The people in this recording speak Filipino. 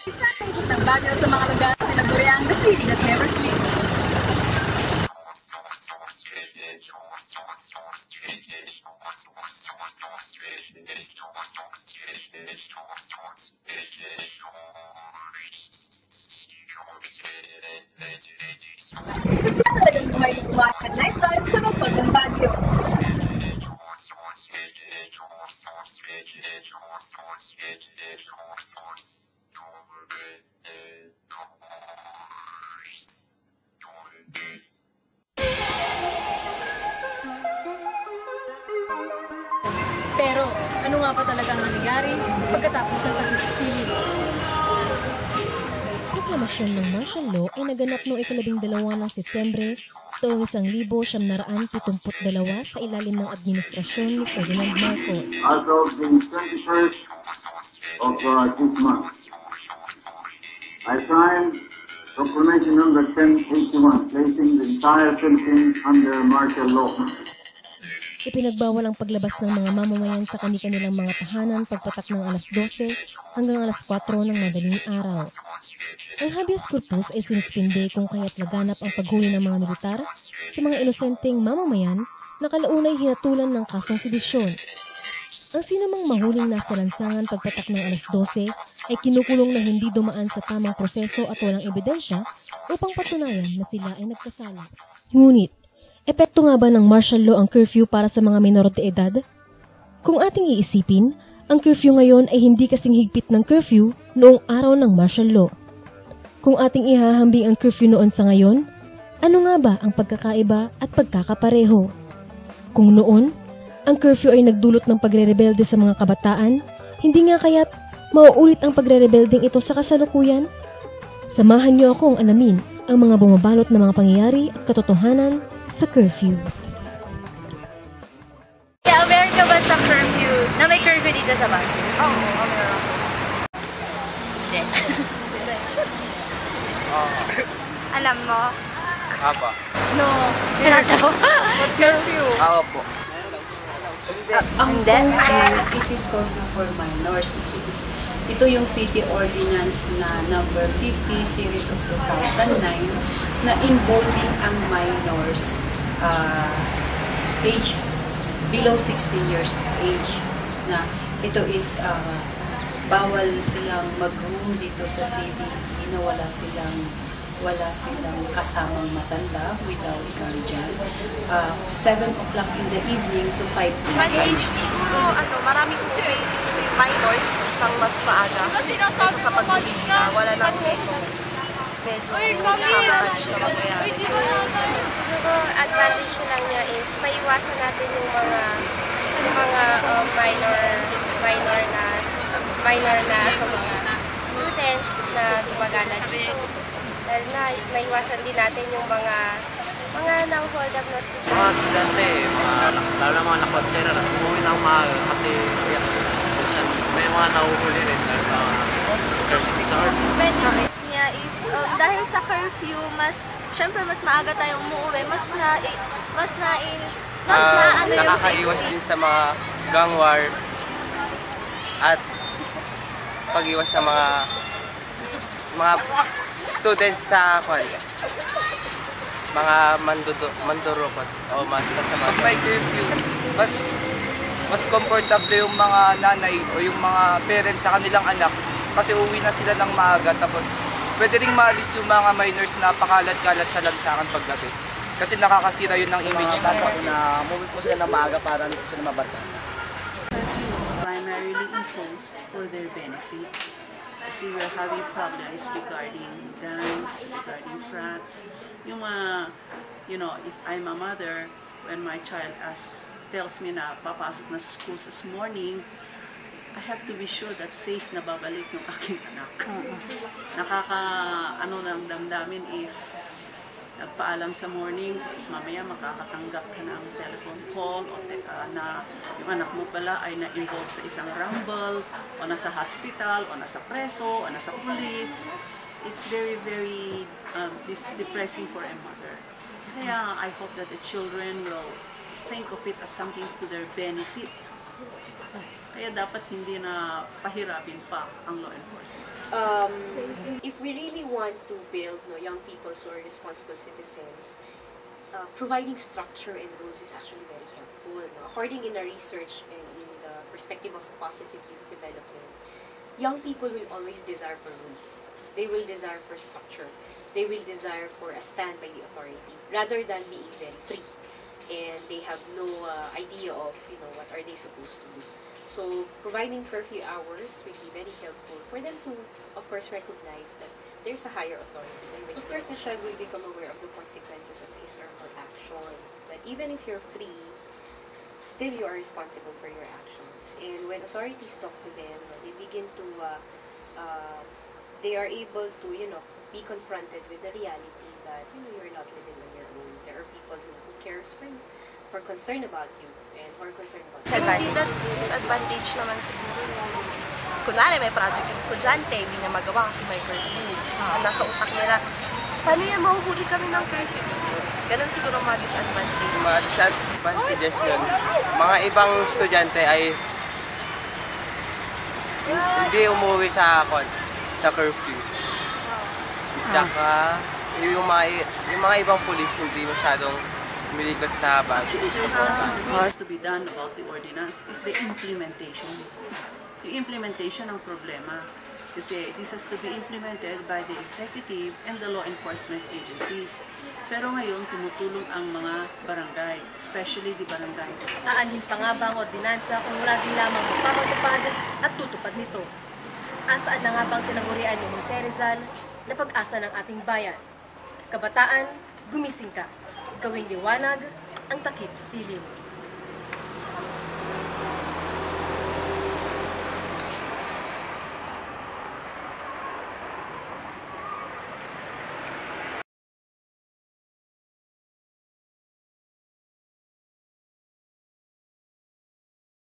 Isa ang sitang bagyo sa mga lugar na naguriang the city that never sleeps. Sadya talagang gumawa at nightlife sa lungsod ng Baguio. Pero ano nga pa talagang nangyayari pagkatapos ng pagsisilip? Proklamasyon ng martial law ay naganap noong 12 ng Setyembre taong 1972 sa ilalim ng administrasyon ni Ferdinand Marcos. As of the 21st of this month, I signed Proclamation number 1081, placing the entire Philippines under martial law. Ipinagbawal ang paglabas ng mga mamamayan sa kani-kanilang mga tahanan pagpatak ng alas 12 hanggang alas 4 ng madaling araw. Ang habeas corpus ay sinuspinde kung kaya't laganap ang paghuli ng mga militar sa mga inosenteng mamamayan na kalaunay hinatulan ng kasong sedisyon. Ang sinamang mahuling nasa lansangan pagpatak ng alas 12 ay kinukulong na hindi dumaan sa tamang proseso at walang ebidensya upang patunayan na sila ay nagkasala. Ngunit, epekto nga ba ng martial law ang curfew para sa mga menor de edad? Kung ating iisipin, ang curfew ngayon ay hindi kasing higpit ng curfew noong araw ng martial law. Kung ating ihahambing ang curfew noon sa ngayon, ano nga ba ang pagkakaiba at pagkakapareho? Kung noon, ang curfew ay nagdulot ng pagre-rebelde sa mga kabataan, hindi nga kaya't mauulit ang pagre-rebeldeng ito sa kasalukuyan? Samahan niyo akong alamin ang mga bumabalot na mga pangyayari at katotohanan sa curfew. Aware ka ba sa curfew? Na may curfew dito sa Baguio? Oo, aware ako. Hindi. Alam mo? Apa? No. Meron daw. Curfew. Ako po. Ang curfew, it is curfew for minors. Ito yung City Ordinance na number 50 series of 2009 na involving ang minors age below 16 years of age, na ito is bawal silang mag-room dito sa CBD na wala silang kasamang matanda without guardian. 7 o'clock in the evening to 5 p.m. But age siguro, maraming uuwi minors ng mas maaga kaysa sa pag-uwi na wala nang medyo sabotage na mangyayari. Siguro, advantage na lang niya is maiwasan natin yung mga minor na students na gumagala dito. Dahil na maiwasan din natin yung mga na-hold up na students. Mga estudyante, lalo na mga nakotsera, umuwi ng maaga kasi may mga nahuhuli rin dahil sa curfew. Benefit niya is dahil sa curfew, syempre mas maaga tayong umuwi, nakakaiwas din sa mga gang war at pag-iwas ng mga students sa mga mandurukot o sa mga may curfew. Mas comfortable yung mga nanay o yung mga parents sa kanilang anak kasi uwi na sila ng maaga, tapos pwede ring maalis yung mga minors na pakalat-kalat sa lansangan paggabi. Kasi nakakasira yun ng image na umuwi po sila ng maaga para hindi po sila mabata. Curfew is primarily enforced for their benefit kasi we're having problems regarding gangs, rats. Yung if I'm a mother, when my child tells me na papasok na sa school this morning, I have to be sure that safe na babalik yung aking anak. Ng damdamin if nagpaalam sa morning, tapos mamaya makakatanggap ka ng telephone call o na yung anak mo pala ay na-involve sa isang rumble o nasa hospital o nasa preso o nasa police. It's very, very depressing for a mother. Kaya I hope that the children will think of it as something to their benefit. Kaya dapat hindi na pahirapin pa ang law enforcement. If we really want to build young people who are responsible citizens, providing structure and rules is actually very helpful. According in our research and in the perspective of positive youth development, young people will always desire for rules. They will desire for structure. They will desire for a stand by the authority rather than being very free. And they have no idea of what are they supposed to do. So providing curfew hours will be very helpful for them to, of course, recognize that there's a higher authority in which, of course, the child will become aware of the consequences of his or her action. That even if you're free, still you are responsible for your actions. And when authorities talk to them, they begin to, they are able to, be confronted with the reality that you're not living on your own. There are people who cares for you, who are concerned about you, and who are concerned about you. Disadvantage naman siguro yung, kunwari may project yung estudyante, hindi niya magawa kasi may curfew. Nasa utak nila, paano yan mahuhuli kami ng curfew? Ganun siguro mga disadvantage. Mga disadvantages nun, mga ibang estudyante ay hindi umuwi sa curfew. Tsaka yung mga ibang pulis hindi masyadong umilikot sa budget. What has to be done about the ordinance is the implementation. Yung implementation ang problema. Kasi this has to be implemented by the executive and the law enforcement agencies. Pero ngayon, tumutulong ang mga barangay, especially the barangay. Aanin pa nga ba ang ordinansa kung wala din lamang magpapatupad at tutupad nito? Asaan na nga bang tinagurian ni Jose Rizal na pag-asa ng ating bayan? Kabataan, gumising ka. Gawing liwanag ang takip silim.